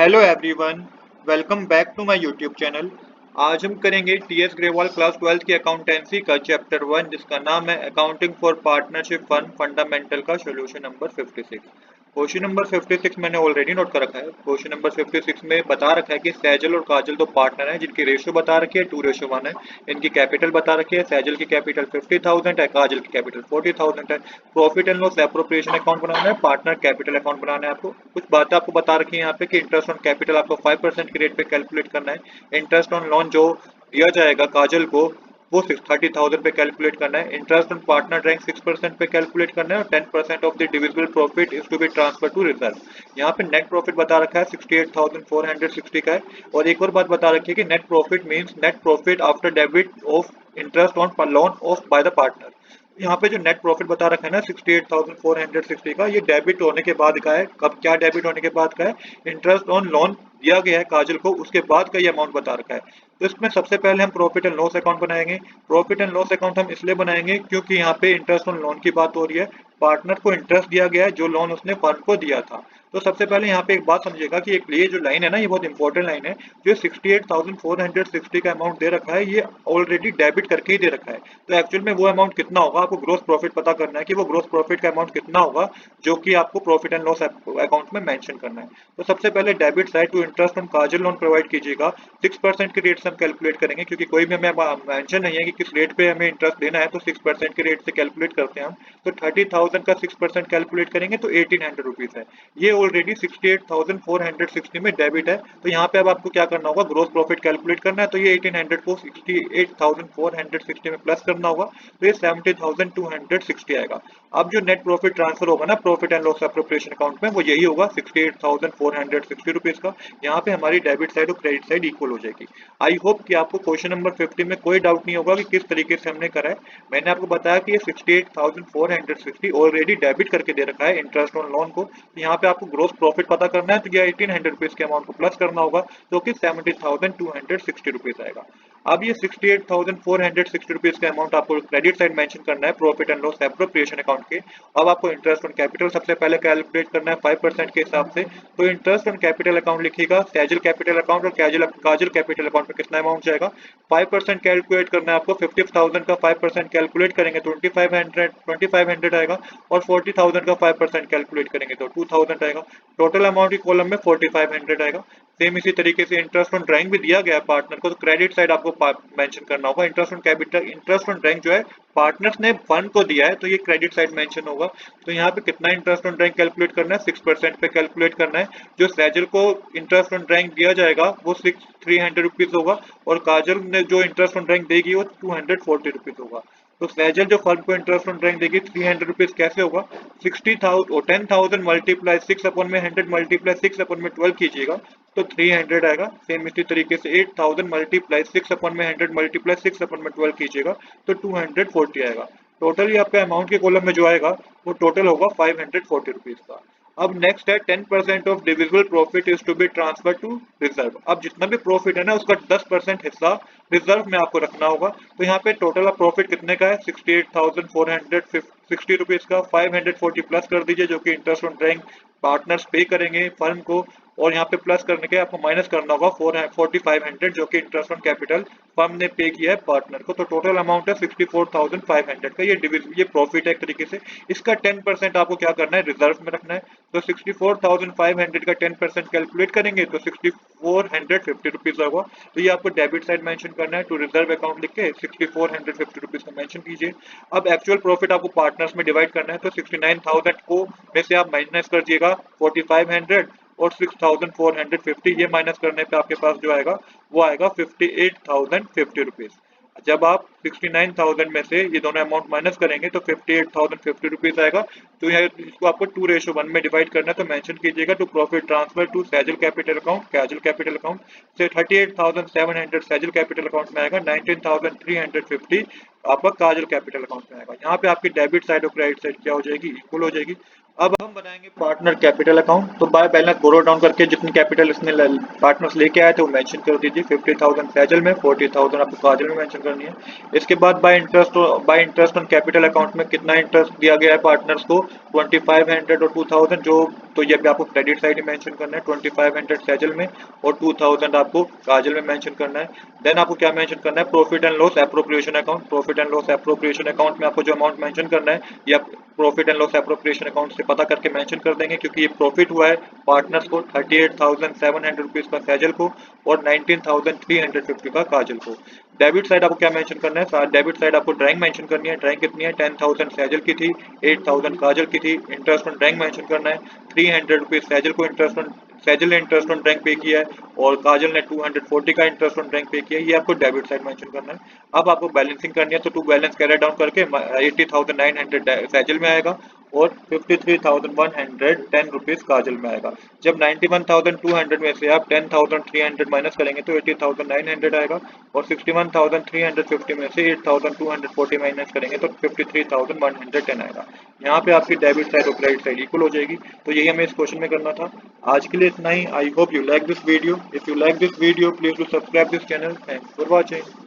Hello everyone, welcome back to my YouTube channel. आज हम करेंगे टीएस ग्रेवाल क्लास 12 की अकाउंटेंसी का चैप्टर 1 जिसका नाम है accounting for partnership fund fundamental का सॉल्यूशन नंबर 56। क्वेश्चन नंबर 56 मैंने ऑलरेडी नोट कर रखा है। क्वेश्चन नंबर 56 में बता रखा है कि सैजल और काजल दो पार्टनर हैं जिनकी रेशियो बता रखी है 2:1 है। इनकी कैपिटल बता रखी है, सैजल की कैपिटल 50,000 है, काजल की कैपिटल 40,000 है। Profit and loss appropriation account बनाना है, पार्टनर कैपिटल अकाउंट बनाना है। आपको कुछ बातें आपको बता रखी है यहाँ पे कि इंटरेस्ट ऑन कैपिटल आपको 5% के रेट पे कैलकुलेट करना है। इंटरेस्ट ऑन लोन जो दिया जाएगा काजल को वो 30,000 पे कैलकुलेट करना है। इंटरेस्ट ऑन पार्टनर ड्राइंग 6% पे कैलकुलेट करना है और 10% of the divisible profit is to be transfer to reserve. यहाँ पे नेट प्रॉफिट बता रखा है 68,460 का है। और एक और बात बता रखी है कि net profit means net profit after debit of interest on loan of by the partner. यहाँ पे जो नेट प्रॉफिट बता रखा है ना 68,460 का, ये डेबिट होने के बाद का है। कब क्या डेबिट होने के बाद का है? इंटरेस्ट ऑन लोन दिया गया है काजल को, उसके बाद का ये अमाउंट बता रखा है। तो इसमें सबसे पहले हम प्रॉफिट एंड लॉस अकाउंट बनाएंगे। प्रॉफिट एंड लॉस अकाउंट हम इसलिए बनाएंगे क्योंकि यहाँ पे इंटरेस्ट ऑन लोन की बात हो रही है। पार्टनर को इंटरेस्ट दिया गया है जो लोन उसने फर्म को दिया था। तो सबसे पहले यहाँ पे एक बात समझिएगा कि एक ये जो लाइन है ना, ये बहुत इंपॉर्टेंट लाइन है। जो 68,460 का अमाउंट दे रखा है ये ऑलरेडी डेबिट करके ही दे रखा है। तो एक्चुअल में वो अमाउंट कितना होगा, आपको ग्रोस प्रॉफिट पता करना है कि वो ग्रोस प्रॉफिट का अमाउंट कितना होगा जो कि आपको प्रॉफिट एंड लॉस अकाउंट में मेंशन करना है। तो सबसे पहले debit side to interest on Kajal loan provide कीजिएगा। 6% के रेट से हम कैलकुलेट करेंगे क्योंकि कोई भी हमें मेंशन नहीं है कि किस रेट पे हमें इंटरेस्ट देना है, तो 6% के रेट से कैलकुलेट करते हैं हम। तो 30,000 का 6% कैलकुलेट करेंगे तो 1800 रुपीज है। ये ऑलरेडी 68,460 में डेबिट है। तो यहाँ पे अब आपको क्या करना होगा, ग्रोस प्रॉफिट कैलकुलेट करना है। तो ये 1800 को 68,460 में प्लस करना होगा, तो ये 70,260 आएगा। अब जो नेट प्रॉफिट ट्रांसफर होगा ना profit and loss appropriation account में, वो यही होगा 68,460 रुपीज का। यहाँ पे हमारी डेबिट साइड और क्रेडिट साइड इक्वल हो जाएगी। आई होप कि आपको क्वेश्चन नंबर 50 में कोई डाउट नहीं होगा कि किस तरीके से हमने करा है। मैंने आपको बताया कि ये 68,460 ऑलरेडी डेबिट करके दे रखा है इंटरेस्ट ऑन लोन को। यहाँ पे आपको ग्रोस प्रॉफिट पता करना है, तो ये 1800 रुपीज के अमाउंट को प्लस करना होगा जो कि 70,260 रुपीज आएगा। अब ये 68,460 रुपीज का अमाउंट आपको क्रेडिट साइड मेंशन करना है profit and loss appropriation account के। अब आपको इंटरेस्ट ऑन कैपिटल सबसे पहले कैलकुलेट करना है 5% के हिसाब से। तो इंटरेस्ट ऑन कैपिटल अकाउंट लिखिएगा, सैजल कैपिटल अकाउंट और काजल कैपिटल अकाउंट में कितना अमाउंट जाएगा। 5% कैलकुलेट करना है आपको। 50,000 का 5% कैलकुलेट करेंगे तो 2500 आएगा और 40,000 का 5% कैलकुलेट करेंगे तो 2000 आएगा। टोटल अमाउंट की कॉलम में 4500 आएगा। सेम इसी तरीके से इंटरेस्ट ऑन ड्राइंग भी दिया गया है पार्टनर को, तो क्रेडिट साइड आपको मेंशन करना होगा। Interest on capital, interest on drawing जो है पार्टनर्स ने फंड को दिया है, तो ये क्रेडिट साइड मेंशन होगा। तो यहाँ पे कितना इंटरेस्ट ऑन ड्राइंग कैलकुलेट करना है, 6% पे कैलकुलेट करना है। जो सैजल को इंटरेस्ट ऑन ड्राइंग दिया जाएगा वो 300 रुपीज होगा और काजल ने जो इंटरेस्ट ऑन ड्राइंग देगी वो 240 रुपीज होगा। तो सैजल जो फर्म को इंटरेस्ट ऑन ड्राइंग देगी 300 रुपीज कैसे होगा, 60,000 और 10,000 मल्टीप्लाई 6/100 मल्टीप्लाई 6/12 कीजिएगा तो 300 आएगा। सेम इसी तरीके से 8,000 मल्टीप्लाई 6/100 मल्टीप्लाई 6/12 कीजिएगा तो 240 आएगा। टोटल आपका अमाउंट के कॉलम में जो आएगा वो टोटल होगा 540 रुपीज का। अब नेक्स्ट है 10% of divisible profit is to be transfer to reserve. अब जितना भी प्रॉफिट है ना उसका 10% हिस्सा रिजर्व में आपको रखना होगा। तो यहाँ पे टोटल ऑफ प्रॉफिट कितने का है, 68,460 रुपीज का। 540 प्लस कर दीजिए जो कि इंटरेस्ट ऑन ड्राइंग पार्टनर्स पे करेंगे फर्म को, और यहाँ पे प्लस करने के आपको माइनस करना होगा 4500 जो कि इंटरेस्ट ऑन कैपिटल फर्म ने पे किया है पार्टनर को। तो टोटल अमाउंट है 64,500 का। ये प्रॉफिट है एक तरीके से। इसका 10% आपको क्या करना है, रिजर्व में रखना है। तो 64,500 का 10% कैलकुलेट करेंगे तो 6450 रुपीज होगा। तो ये आपको डेबिट साइड मेंशन करना है, टू रिजर्व अकाउंट लिख के 6450 रुपीज का मेंशन कीजिए। अब एक्चुअल प्रॉफिट आपको पार्टनर्स में डिवाइड करना है, तो 69,000 को में से आप माइनस कर दिएगा 4500 और 6450, ये माइनस करने पे आपके पास जो आएगा वो आएगा 58,050 रुपीज। जब आप 69,000 में से ये दोनों अमाउंट माइनस करेंगे तो 58,050 रुपीज आएगा। तो यह इसको आपको 2:1 में डिवाइड करना है, तो मेंशन कीजिएगा to profit transfer to Sajal capital account, Kajal capital account से 38,700 सैजल कैपिटल अकाउंट में आएगा, 19,350 आपका काजल कैपिटल अकाउंट में आएगा। यहाँ पे आपकी डेबिट साइड और क्रेडिट साइड क्या हो जाएगी, इक्वल हो जाएगी। अब हम बनाएंगे पार्टनर कैपिटल अकाउंट। तो बाय बैलेंस बोरो डाउन करके जितनी कैपिटल इसने पार्टनर्स लेके आए थे वो मेंशन कर दीजिए। 50,000 फैजल में, 40,000 आपको काजल में मेंशन करनी है। इसके बाद bye interest on capital account में कितना इंटरेस्ट दिया गया है पार्टनर्स को, 2500 और 2000 जो, तो ये भी आपको क्रेडिट साइड में मेंशन करना है। 2500 फैजल में और 2000 आपको काजल में मेंशन करना है। देन आपको क्या मेंशन करना है, profit and loss appropriation account. Profit and loss appropriation account में आपको जो अमाउंट मेंशन करना है या profit and loss appropriation account से पता करके मेंशन कर देंगे, क्योंकि ये प्रॉफिट हुआ है पार्टनर्स को 38,700 रुपीज का फैजल को और 19,350 का काजल को। डेबिट साइड आपको क्या मेंशन करना है, डेबिट साइड आपको ड्राइंग मेंशन करनी है। ड्राइंग कितनी है, 10,000 फैजल की थी, 8,000 काजल की थी। इंटरेस्ट ऑन ड्राइंग मेंशन करना है, 300 रुपीज फैजल को इंटरेस्ट ऑन, फैजल ने इंटरेस्ट ऑन ड्राइंग पे किया है और काजल ने 240 का इंटरेस्ट ऑन ड्राइंग पे किया है। ये आपको डेबिट साइड मेंशन करना है। अब आपको बैलेंसिंग करनी है, तो टू बैलेंस कैरी डाउन करके 80,900 फैजल में आएगा और 53,110 रुपीज काजल में आएगा। जब 91,200 में से आप 10,300 माइनस करेंगे तो 80,900 आएगा और 61,350 में से 8,240 माइनस करेंगे तो 53,110 आएगा। यहाँ पे आपकी डेबिट साइड और क्रेडिट साइड इक्वल हो जाएगी। तो यही हमें इस क्वेश्चन में करना था। आज के लिए इतना ही। I hope you like this video. If you like this video please do subscribe this channel. Thanks for watching.